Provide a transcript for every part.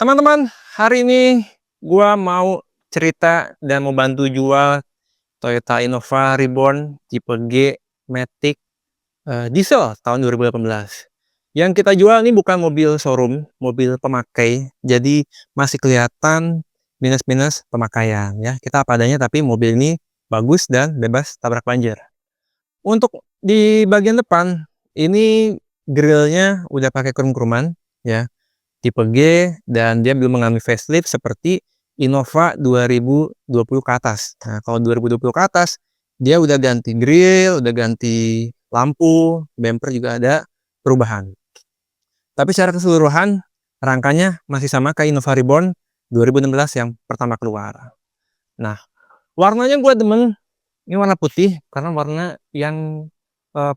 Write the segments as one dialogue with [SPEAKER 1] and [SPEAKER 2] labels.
[SPEAKER 1] Teman-teman, hari ini gua mau cerita dan mau bantu jual Toyota Innova Reborn tipe G Matic diesel tahun 2018. Yang kita jual ini bukan mobil showroom, mobil pemakai. Jadi masih kelihatan minus-minus pemakaian ya. Kita apa adanya tapi mobil ini bagus dan bebas tabrak banjir. Untuk di bagian depan ini grillnya udah pakai krum-kruman ya. Tipe G dan dia belum mengalami facelift seperti Innova 2020 ke atas. Nah, kalau 2020 ke atas, dia udah ganti grill, udah ganti lampu, bumper juga ada perubahan. Tapi secara keseluruhan, rangkanya masih sama kayak Innova Reborn 2016 yang pertama keluar. Nah, warnanya gue demen, ini warna putih, karena warna yang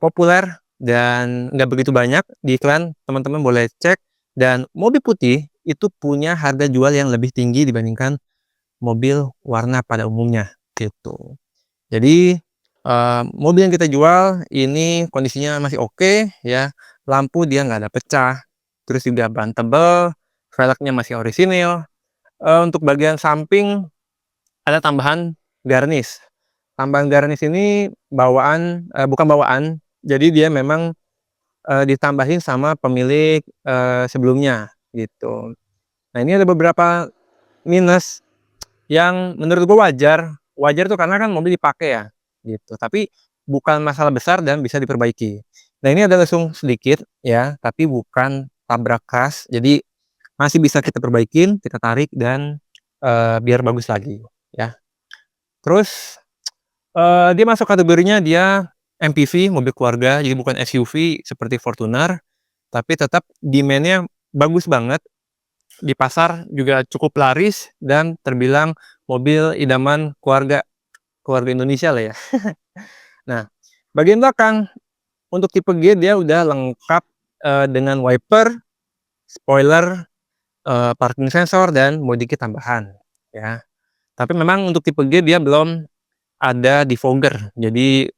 [SPEAKER 1] populer dan nggak begitu banyak di iklan. Teman-teman boleh cek. Dan mobil putih itu punya harga jual yang lebih tinggi dibandingkan mobil warna pada umumnya gitu. Jadi mobil yang kita jual ini kondisinya masih oke ya. Lampu dia nggak ada pecah, terus juga ban tebal, velgnya masih orisinil. Untuk bagian samping ada tambahan garnish. Tambahan garnish ini bawaan, bukan bawaan, jadi dia memang ditambahin sama pemilik sebelumnya gitu. Nah, ini ada beberapa minus yang menurut gue wajar. Wajar tuh karena kan mobil dipakai ya gitu. Tapi bukan masalah besar dan bisa diperbaiki. Nah, ini ada lesung sedikit ya, tapi bukan tabrak khas. Jadi masih bisa kita perbaikin, kita tarik dan biar bagus lagi ya. Terus dia masuk kategorinya dia MPV, mobil keluarga, jadi bukan SUV seperti Fortuner, tapi tetap demand-nya bagus banget. Di pasar juga cukup laris dan terbilang mobil idaman keluarga Indonesia lah ya. Nah, bagian belakang untuk tipe G dia udah lengkap dengan wiper, spoiler, parking sensor dan body kit tambahan ya. Tapi memang untuk tipe G dia belum ada defogger. Jadi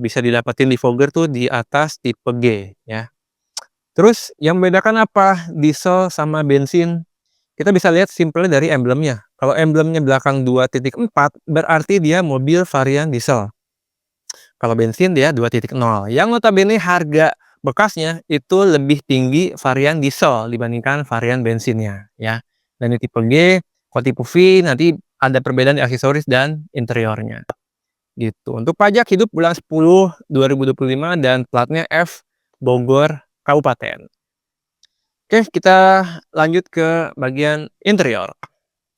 [SPEAKER 1] bisa didapetin defogger tuh di atas tipe G ya. Terus yang membedakan apa diesel sama bensin? Kita bisa lihat simpelnya dari emblemnya. Kalau emblemnya belakang 2.4 berarti dia mobil varian diesel. Kalau bensin dia 2.0. Yang notabene harga bekasnya itu lebih tinggi varian diesel dibandingkan varian bensinnya ya. Dan di tipe G, kalau tipe V nanti ada perbedaan di aksesoris dan interiornya. Gitu. Untuk pajak hidup bulan 10 2025 dan platnya F Bogor Kabupaten. Oke, kita lanjut ke bagian interior.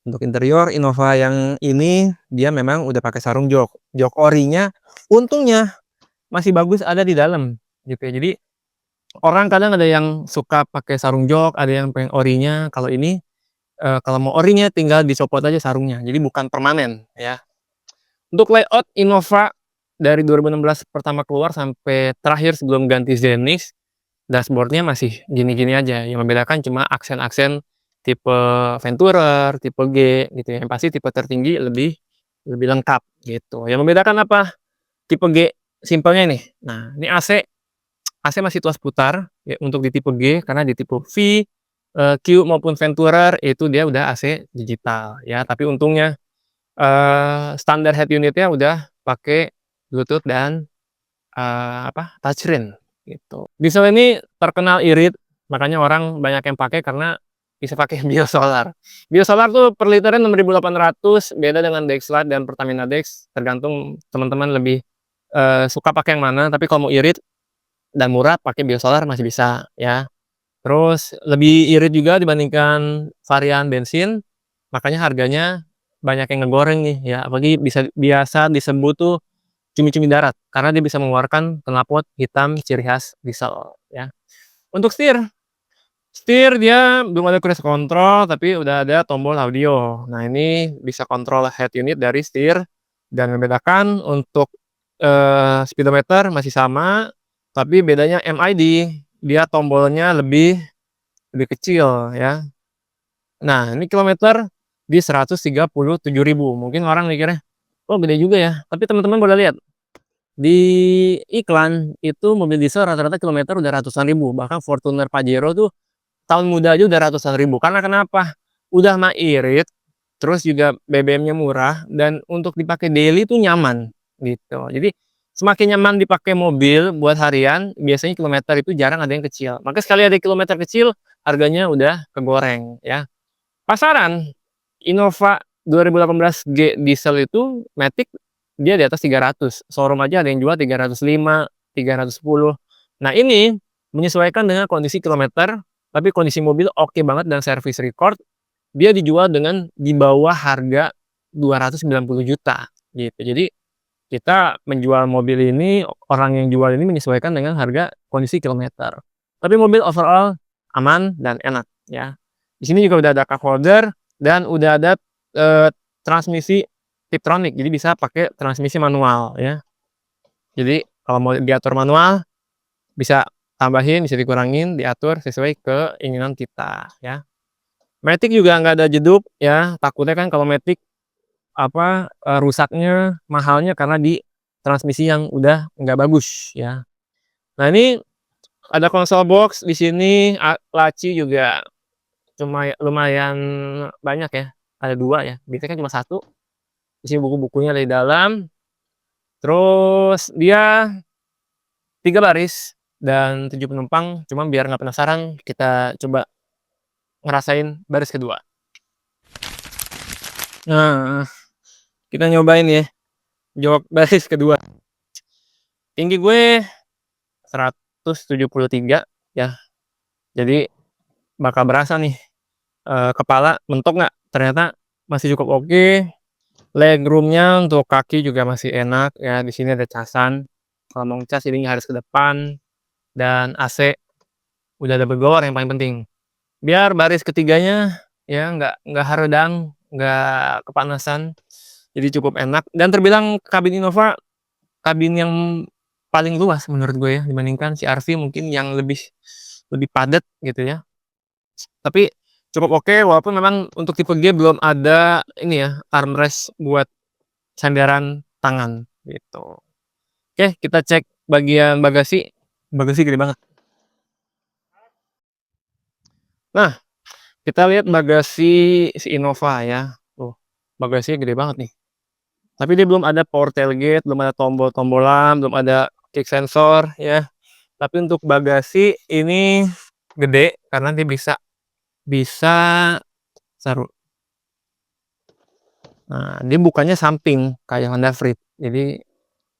[SPEAKER 1] Untuk interior Innova yang ini dia memang udah pakai sarung jok. Jok orinya untungnya masih bagus ada di dalam gitu ya. Jadi orang kadang ada yang suka pakai sarung jok, ada yang pengen orinya. Kalau ini kalau mau orinya tinggal dicopot aja sarungnya. Jadi bukan permanen ya. Untuk layout Innova dari 2016 pertama keluar sampai terakhir sebelum ganti Zenith, dashboardnya masih gini-gini aja. Yang membedakan cuma aksen-aksen tipe Venturer, tipe G gitu ya. Yang pasti tipe tertinggi lebih lengkap gitu. Yang membedakan apa? Tipe G simpelnya ini. Nah, ini AC masih tuas putar ya untuk di tipe G, karena di tipe V, Q maupun Venturer itu dia udah AC digital ya. Tapi untungnya standar head unitnya udah pakai Bluetooth dan touchscreen gitu. Diesel ini terkenal irit, makanya orang banyak yang pakai karena bisa pakai biosolar. Biosolar tuh per liternya 6.800, beda dengan Dexlite dan Pertamina Dex, tergantung teman-teman lebih suka pakai yang mana. Tapi kalau mau irit dan murah pakai biosolar masih bisa ya. Terus lebih irit juga dibandingkan varian bensin, makanya harganya banyak yang ngegoreng nih ya. Apalagi biasa disebut tuh cumi-cumi darat, karena dia bisa mengeluarkan knalpot hitam ciri khas diesel ya. Untuk setir dia belum ada cruise control, tapi udah ada tombol audio. Nah, ini bisa kontrol head unit dari setir. Dan membedakan untuk speedometer masih sama, tapi bedanya MID, dia tombolnya lebih kecil ya. Nah, ini kilometer di 137.000. Mungkin orang mikirnya, oh gede juga ya. Tapi teman-teman boleh lihat di iklan itu mobil diesel rata-rata kilometer udah ratusan ribu. Bahkan Fortuner Pajero tuh tahun muda aja udah ratusan ribu. Karena kenapa? Udah mah irit, terus juga BBM-nya murah, dan untuk dipakai daily tuh nyaman, gitu. Jadi, semakin nyaman dipakai mobil buat harian, biasanya kilometer itu jarang ada yang kecil. Maka sekali ada kilometer kecil, harganya udah kegoreng, ya. Pasaran, Innova 2018G diesel itu matic dia di atas 300. Showroom aja ada yang jual 305, 310. Nah, ini menyesuaikan dengan kondisi kilometer, tapi kondisi mobil oke banget dan service record, dia dijual dengan di bawah harga 290 juta gitu. Jadi kita menjual mobil ini, orang yang jual ini menyesuaikan dengan harga kondisi kilometer. Tapi mobil overall aman dan enak ya. Di sini juga udah ada cup holder dan udah ada transmisi Tiptronic. Jadi bisa pakai transmisi manual ya. Jadi kalau mau diatur manual bisa tambahin, bisa dikurangin, diatur sesuai keinginan kita ya. Matic juga nggak ada jeduk ya. Takutnya kan kalau Matic rusaknya, mahalnya karena di transmisi yang udah nggak bagus ya. Nah, ini ada konsol box di sini, laci juga lumayan banyak ya, ada 2 ya, biasanya kan cuma 1. Isi buku-bukunya ada di dalam. Terus dia 3 baris dan 7 penumpang, cuma biar nggak penasaran, kita coba ngerasain baris kedua. Nah, kita nyobain ya, jok baris kedua. Tinggi gue 173 ya. Jadi bakal berasa nih, kepala mentok nggak? Ternyata masih cukup oke. Legroom-nya untuk kaki juga masih enak ya, di sini ada casan. Kalau mau ngecas ini harus ke depan, dan AC udah double blower yang paling penting. Biar baris ketiganya ya nggak haredang, nggak kepanasan, jadi cukup enak dan terbilang kabin Innova kabin yang paling luas menurut gue ya, dibandingkan CR-V mungkin yang lebih padat gitu ya. Tapi cukup oke, walaupun memang untuk tipe G belum ada ini ya, armrest buat sandaran tangan gitu. Oke, kita cek bagian bagasi. Bagasi gede banget. Nah, kita lihat bagasi si Innova ya. Tuh, bagasinya gede banget nih. Tapi dia belum ada power tailgate, belum ada tombol-tombolan, belum ada kick sensor ya. Tapi untuk bagasi ini gede karena dia bisa bisa taruh. Nah, dia bukanya samping kayak Honda Freed. Jadi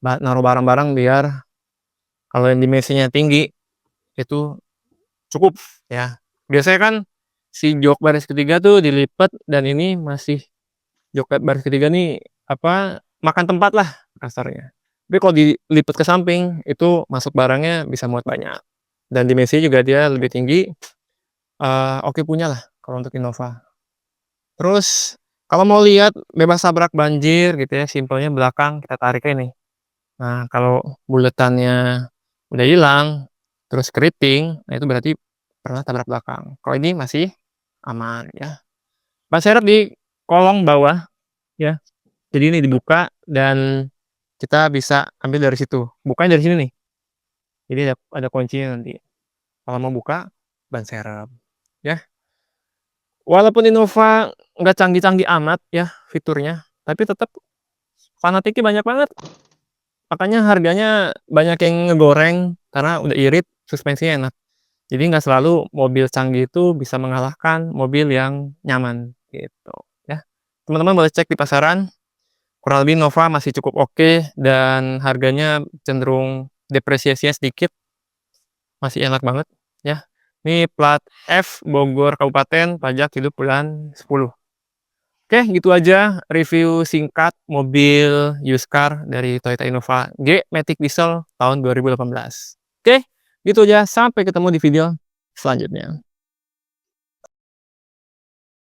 [SPEAKER 1] naruh barang-barang biar kalau yang dimensinya tinggi itu cukup ya. Biasanya kan si jok baris ketiga tuh dilipat, dan ini masih jok baris ketiga nih makan tempat lah kasarnya. Tapi kalau dilipat ke samping itu masuk barangnya bisa muat banyak. Dan dimensinya juga dia lebih tinggi. Oke punya lah kalau untuk Innova. Terus kalau mau lihat bebas tabrak banjir gitu ya, simpelnya belakang kita tarik ini. Nah, kalau buletannya udah hilang, terus keriting, nah itu berarti pernah tabrak belakang. Kalau ini masih aman ya. Ban serep di kolong bawah ya. Jadi ini dibuka dan kita bisa ambil dari situ. Bukanya dari sini nih. Jadi ada kuncinya nanti. Kalau mau buka ban serep ya. Walaupun Innova nggak canggih-canggih amat ya fiturnya, tapi tetap fanatiknya banyak banget. Makanya harganya banyak yang ngegoreng karena udah irit, suspensinya enak. Jadi nggak selalu mobil canggih itu bisa mengalahkan mobil yang nyaman gitu ya. Teman-teman boleh cek di pasaran, kurang lebih Innova masih cukup oke dan harganya cenderung depresiasinya sedikit, masih enak banget ya. Ini plat F Bogor Kabupaten, pajak hidup bulan 10. Oke, gitu aja review singkat mobil used car dari Toyota Innova G Matic Diesel tahun 2018. Oke, gitu aja. Sampai ketemu di video selanjutnya.